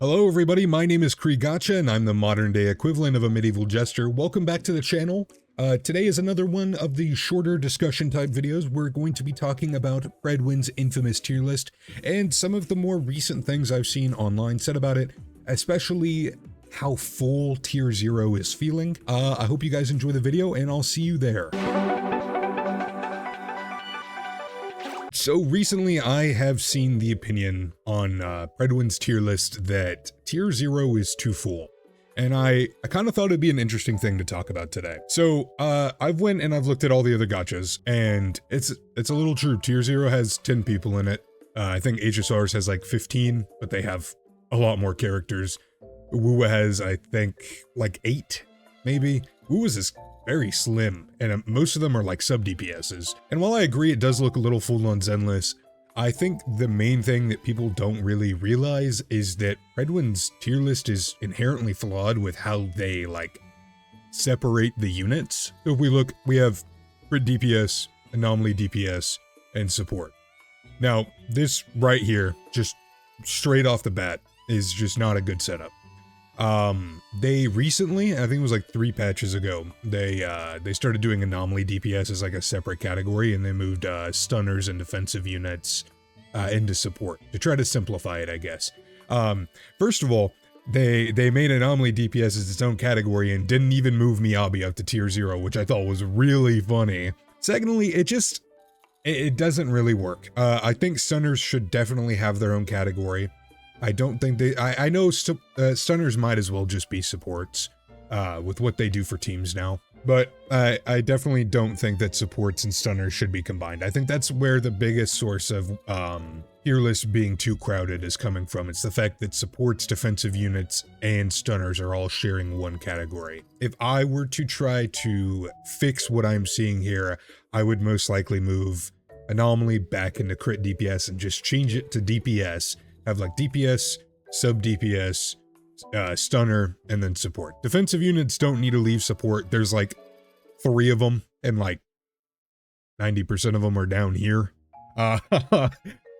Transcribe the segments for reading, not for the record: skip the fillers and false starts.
Hello everybody, my name is Cree and I'm the modern day equivalent of a medieval jester. Welcome back to the channel. Today is another one of the shorter discussion type videos. We're going to be talking about Prydwens' infamous tier list and some of the more recent things I've seen online said about it, especially how full tier 0 is feeling. I hope you guys enjoy the video and I'll see you there. So recently I have seen the opinion on Prydwens' tier list that tier 0 is too full. And I kind of thought it'd be an interesting thing to talk about today. So I've went and I've looked at all the other gachas, and it's a little true. Tier 0 has 10 people in it. I think HSR's has like 15, but they have a lot more characters. Wuwa has, I think, like 8, maybe. Wuwa's is very slim, and most of them are like sub DPSs. And while I agree it does look a little full on Zenless, I think the main thing that people don't really realize is that Prydwens' tier list is inherently flawed with how they like separate the units. So if we look, we have crit DPS, anomaly DPS, and support. Now this right here, just straight off the bat, is just not a good setup. They recently, I think it was like 3 patches ago, they started doing anomaly DPS as like a separate category, and they moved stunners and defensive units into support to try to simplify it, I guess. First of all, they made anomaly DPS as its own category and didn't even move Miyabi up to tier 0, which I thought was really funny. Secondly, it doesn't really work. I think stunners should definitely have their own category. I don't think I know stunners might as well just be supports with what they do for teams now. But I definitely don't think that supports and stunners should be combined. I think that's where the biggest source of tier list being too crowded is coming from. It's the fact that supports, defensive units, and stunners are all sharing one category. If I were to try to fix what I'm seeing here, I would most likely move anomaly back into crit DPS and just change it to DPS. Have like DPS, sub DPS, stunner, and then support. Defensive units don't need to leave support. There's like 3 of them, and like 90% of them are down here.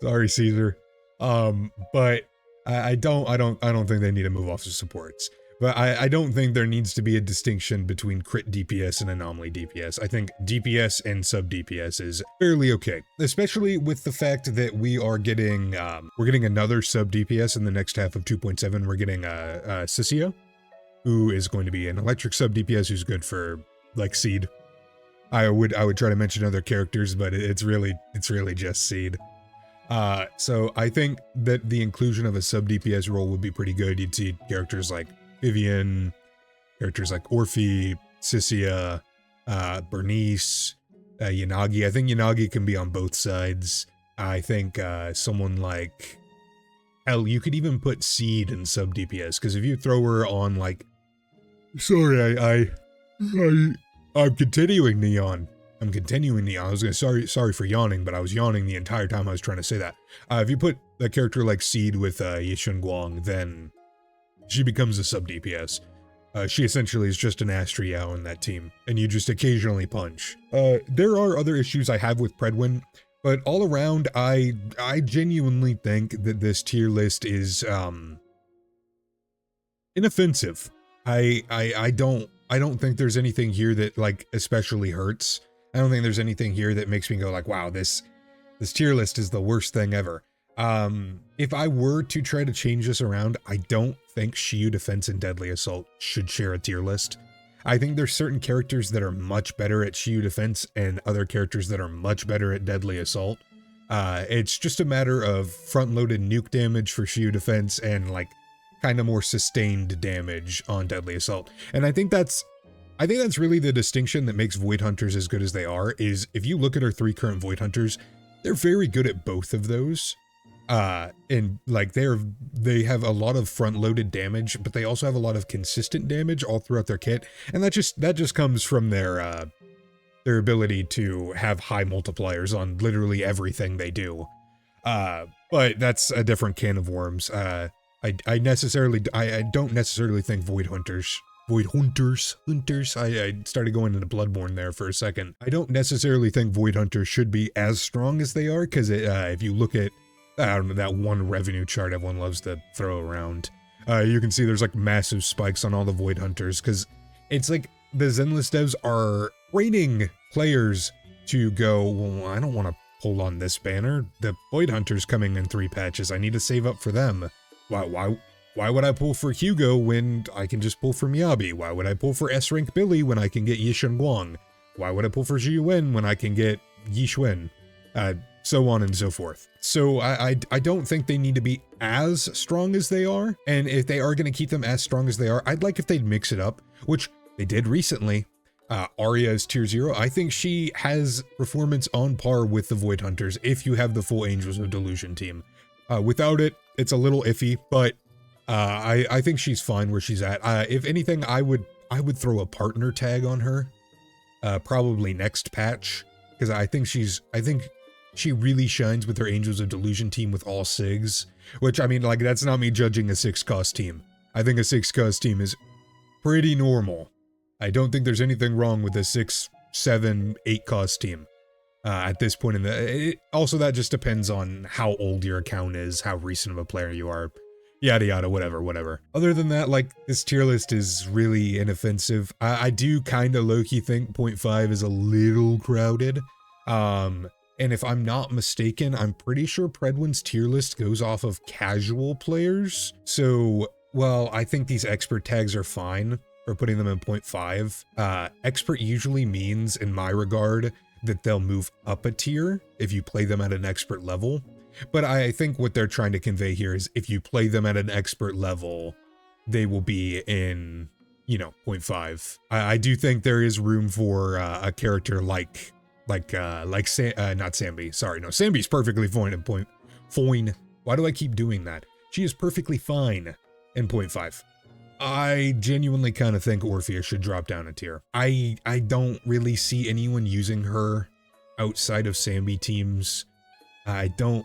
Sorry, Caesar. But I don't think they need to move off the supports. But I don't think there needs to be a distinction between crit DPS and anomaly DPS. I think DPS and sub DPS is fairly okay, especially with the fact that we're getting another sub DPS in the next half of 2.7. We're getting Sissia, who is going to be an electric sub DPS who's good for like Seed. I would try to mention other characters, but it's really just Seed. So I think that the inclusion of a sub DPS role would be pretty good. You'd see characters like Vivian, characters like Orphe, Sissia, Bernice, Yanagi. I think Yanagi can be on both sides. I think someone like, hell, you could even put Seed in sub DPS, because if you throw her on like, sorry, I'm continuing to yawn. I was gonna sorry for yawning, but I was yawning the entire time I was trying to say that. If you put a character like Seed with Yishun Guang, then she becomes a sub DPS. She essentially is just an Astriao in that team, and you just occasionally punch. There are other issues I have with Prydwen, but all around, I genuinely think that this tier list is inoffensive. I don't think there's anything here that like especially hurts. I don't think there's anything here that makes me go like, wow, this tier list is the worst thing ever. If I were to try to change this around, I don't think Shiyu Defense and Deadly Assault should share a tier list. I think there's certain characters that are much better at Shiyu Defense and other characters that are much better at Deadly Assault. It's just a matter of front-loaded nuke damage for Shiyu Defense and like kind of more sustained damage on Deadly Assault. And I think that's really the distinction that makes Void Hunters as good as they are, is if you look at our 3 current Void Hunters, they're very good at both of those. And like they have a lot of front-loaded damage, but they also have a lot of consistent damage all throughout their kit, and that just comes from their ability to have high multipliers on literally everything they do. But that's a different can of worms. I don't necessarily think Void Hunters, I started going into Bloodborne there for a second. I don't necessarily think Void Hunters should be as strong as they are, because if you look at, I don't know, that one revenue chart everyone loves to throw around, You can see there's like massive spikes on all the Void Hunters because it's like the Zenless devs are rating players to go, well, I don't want to pull on this banner. The Void Hunter's coming in 3 patches. I need to save up for them. Why would I pull for Hugo when I can just pull for Miyabi? Why would I pull for S-Rank Billy when I can get Yishan Guang? Why would I pull for Zhi Wen when I can get Yi Xuan? So on and so forth. So I don't think they need to be as strong as they are. And if they are going to keep them as strong as they are, I'd like if they'd mix it up, which they did recently. Arya is tier 0. I think she has performance on par with the Void Hunters if you have the full Angels of Delusion team. Without it, it's a little iffy, but I think she's fine where she's at. If anything, I would throw a partner tag on her, probably next patch, because I think she really shines with her Angels of Delusion team with all SIGs, which, I mean, like, that's not me judging a 6-cost team. I think a 6-cost team is pretty normal. I don't think there's anything wrong with a 6, 7, 8-cost team at this point in the... also, that just depends on how old your account is, how recent of a player you are, yada yada, whatever. Other than that, like, this tier list is really inoffensive. I do kind of low-key think 0.5 is a little crowded. And if I'm not mistaken, I'm pretty sure Prydwens tier list goes off of casual players. So, well, I think these expert tags are fine for putting them in 0.5. Expert usually means, in my regard, that they'll move up a tier if you play them at an expert level. But I think what they're trying to convey here is if you play them at an expert level, they will be in, you know, 0.5. I do think there is room for a character like not Sambi. Sorry, no, Sambi's perfectly fine in fine. Why do I keep doing that? She is perfectly fine in 0.5. I genuinely kind of think Orpheus should drop down a tier. I don't really see anyone using her outside of Sambi teams. I don't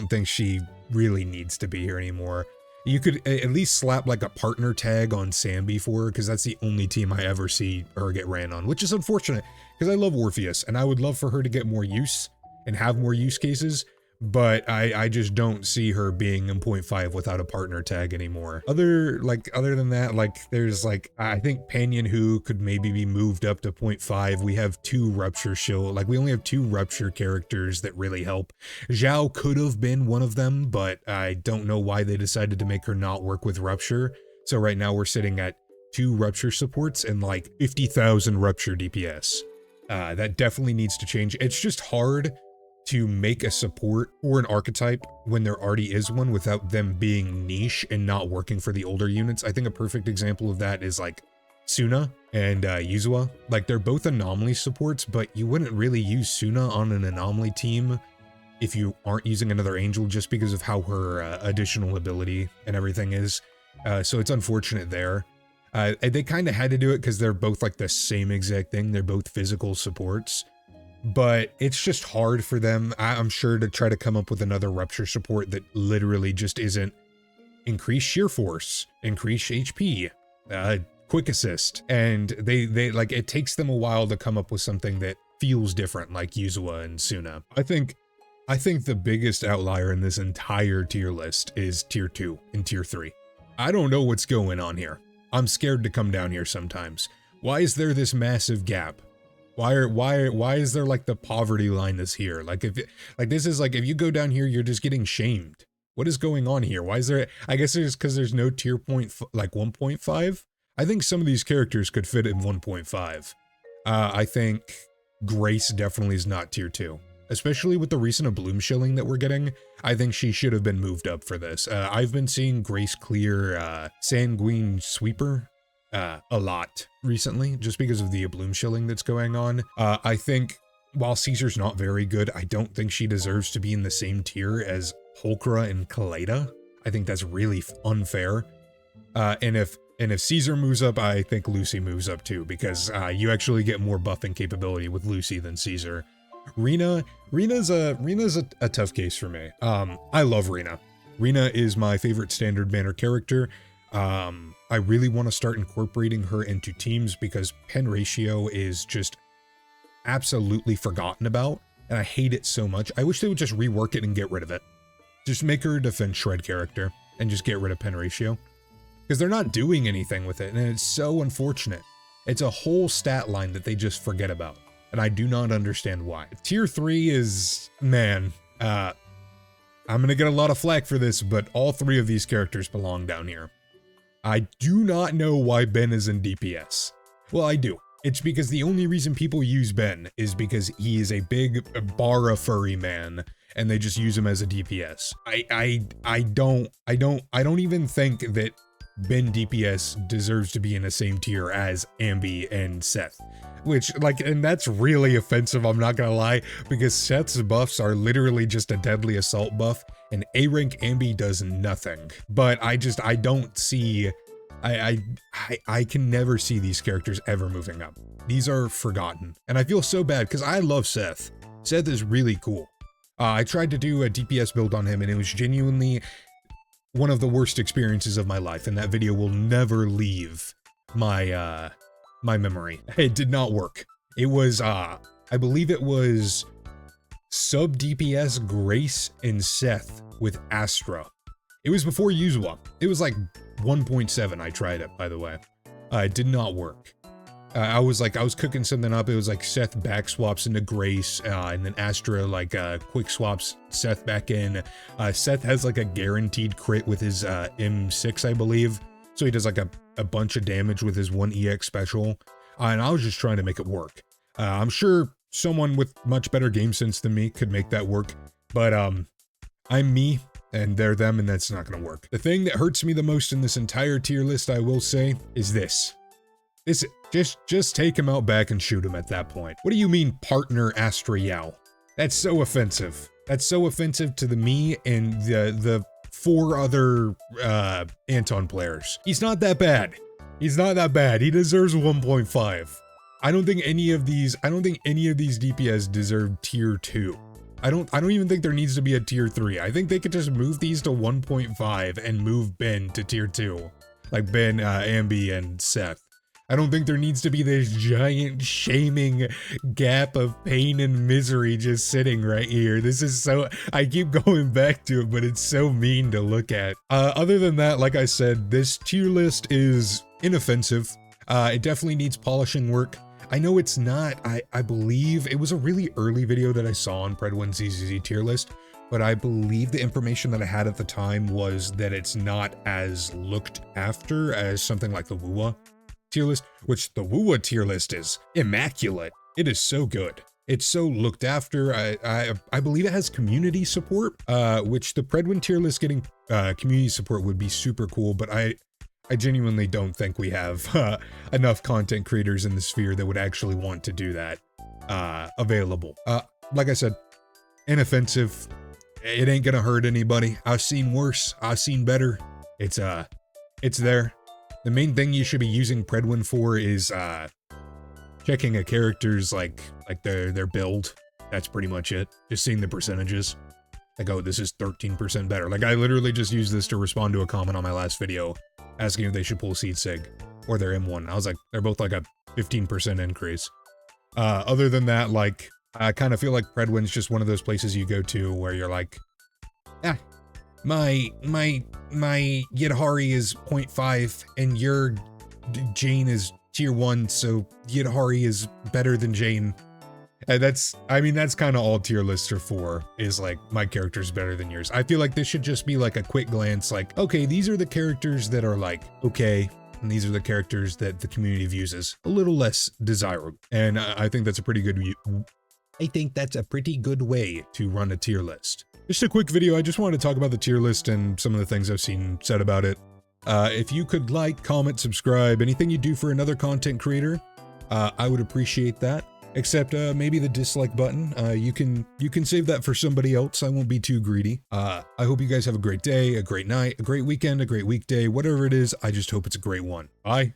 think she really needs to be here anymore. You could at least slap like a partner tag on Sambi for her, because that's the only team I ever see her get ran on, which is unfortunate because I love Orpheus and I would love for her to get more use and have more use cases, but I just don't see her being in 0.5 without a partner tag anymore. Other than that, like, there's like, I think Panyan Hu could maybe be moved up to 0.5. We have 2 Rupture Shield, like we only have 2 Rupture characters that really help. Zhao could have been one of them, but I don't know why they decided to make her not work with Rupture. So right now we're sitting at 2 Rupture supports and like 50,000 Rupture DPS. That definitely needs to change. It's just hard to make a support or an archetype when there already is one without them being niche and not working for the older units. I think a perfect example of that is like Suna and Yuzua. Like, they're both anomaly supports, but you wouldn't really use Suna on an anomaly team if you aren't using another angel, just because of how her additional ability and everything is. So it's unfortunate there. They kind of had to do it because they're both like the same exact thing. They're both physical supports. But it's just hard for them, I'm sure, to try to come up with another Rupture support that literally just isn't increased sheer force, increased HP, quick assist. And they like, it takes them a while to come up with something that feels different, like Yuzua and Suna. I think the biggest outlier in this entire tier list is tier 2 and tier 3. I don't know what's going on here. I'm scared to come down here sometimes. Why is there this massive gap? Why is there like the poverty line that's here? Like, this is like, if you go down here, you're just getting shamed. What is going on here? Why is there, I guess it's because there's no tier point, like 1.5. I think some of these characters could fit in 1.5. I think Grace definitely is not tier 2, especially with the recent Bloom shilling that we're getting. I think she should have been moved up for this. I've been seeing Grace clear Sanguine Sweeper a lot recently, just because of the Bloom shilling that's going on. I think while Caesar's not very good, I don't think she deserves to be in the same tier as Holkra and Kaleda. I think that's really unfair. And if Caesar moves up, I think Lucy moves up too, because you actually get more buffing capability with Lucy than Caesar. Rena's a tough case for me. I love Rena. Rena is my favorite standard banner character. I really want to start incorporating her into teams because pen ratio is just absolutely forgotten about, and I hate it so much. I wish they would just rework it and get rid of it. Just make her a defense shred character. and just get rid of pen ratio. Because they're not doing anything with it, and it's so unfortunate. It's a whole stat line that they just forget about, and I do not understand why. Tier 3 is, man, I'm gonna get a lot of flack for this, but all 3 of these characters belong down here. I do not know why Ben is in DPS. Well, I do. It's because the only reason people use Ben is because he is a big Bara furry man, and they just use him as a DPS. I don't even think that Ben DPS deserves to be in the same tier as Ambi and Seth. Which, like, and that's really offensive, I'm not gonna lie, because Seth's buffs are literally just a deadly assault buff, and A-rank Ambi does nothing. But I don't see, I can never see these characters ever moving up. These are forgotten. And I feel so bad, because I love Seth. Seth is really cool. I tried to do a DPS build on him, and it was genuinely one of the worst experiences of my life, and that video will never leave my, my memory. It did not work. It was, I believe it was sub DPS Grace and Seth with Astra. It was before Yuzwa. It was like 1.7. I tried it, by the way. It did not work. I was cooking something up. It was like Seth back swaps into Grace, and then Astra quick swaps Seth back in. Seth has like a guaranteed crit with his M6, I believe. So he does like a bunch of damage with his 1 EX special. And I was just trying to make it work. I'm sure someone with much better game sense than me could make that work. But I'm me, and they're them, and that's not gonna work. The thing that hurts me the most in this entire tier list, I will say, is this. Just take him out back and shoot him at that point. What do you mean, partner Astra Yao? That's so offensive. That's so offensive to me and the 4 other Anton players. He's not that bad. He's not that bad. He deserves 1.5. I don't think any of these DPS deserve tier 2. I don't even think there needs to be a tier 3. I think they could just move these to 1.5 and move Ben to tier 2. Like Ben, Ambi, and Seth. I don't think there needs to be this giant shaming gap of pain and misery just sitting right here. This is so, I keep going back to it, but it's so mean to look at. Other than that, like I said, this tier list is inoffensive. It definitely needs polishing work. I know it's not, I believe, it was a really early video that I saw on Prydwens ZZZ tier list, but I believe the information that I had at the time was that it's not as looked after as something like the WUA tier list, which the WUA tier list is immaculate. It is so good. It's so looked after. I believe it has community support, which the Prydwen tier list getting community support would be super cool, but I genuinely don't think we have enough content creators in the sphere that would actually want to do that available. Like I said, inoffensive. It ain't gonna hurt anybody. I've seen worse. I've seen better. It's there. The main thing you should be using Prydwen for is checking a character's like their build. That's pretty much it. Just seeing the percentages. Like, oh, this is 13% better. Like, I literally just used this to respond to a comment on my last video asking if they should pull Seed Sig or their M1. I was like, they're both like a 15% increase. Other than that, like, I kind of feel like Prydwen's just one of those places you go to where you're like, my Yidhari is 0.5 and your Jane is tier 1, so Yidhari is better than Jane. And that's kind of all tier lists are for, is like, my character's better than yours. I feel like this should just be like a quick glance, like, okay, these are the characters that are like, okay, and these are the characters that the community views as a little less desirable. And I think that's a pretty good way to run a tier list. Just a quick video, I just wanted to talk about the tier list and some of the things I've seen said about it. If you could like, comment, subscribe, anything you do for another content creator, I would appreciate that. Except maybe the dislike button. You can save that for somebody else. I won't be too greedy. I hope you guys have a great day, a great night, a great weekend, a great weekday, whatever it is. I just hope it's a great one. Bye.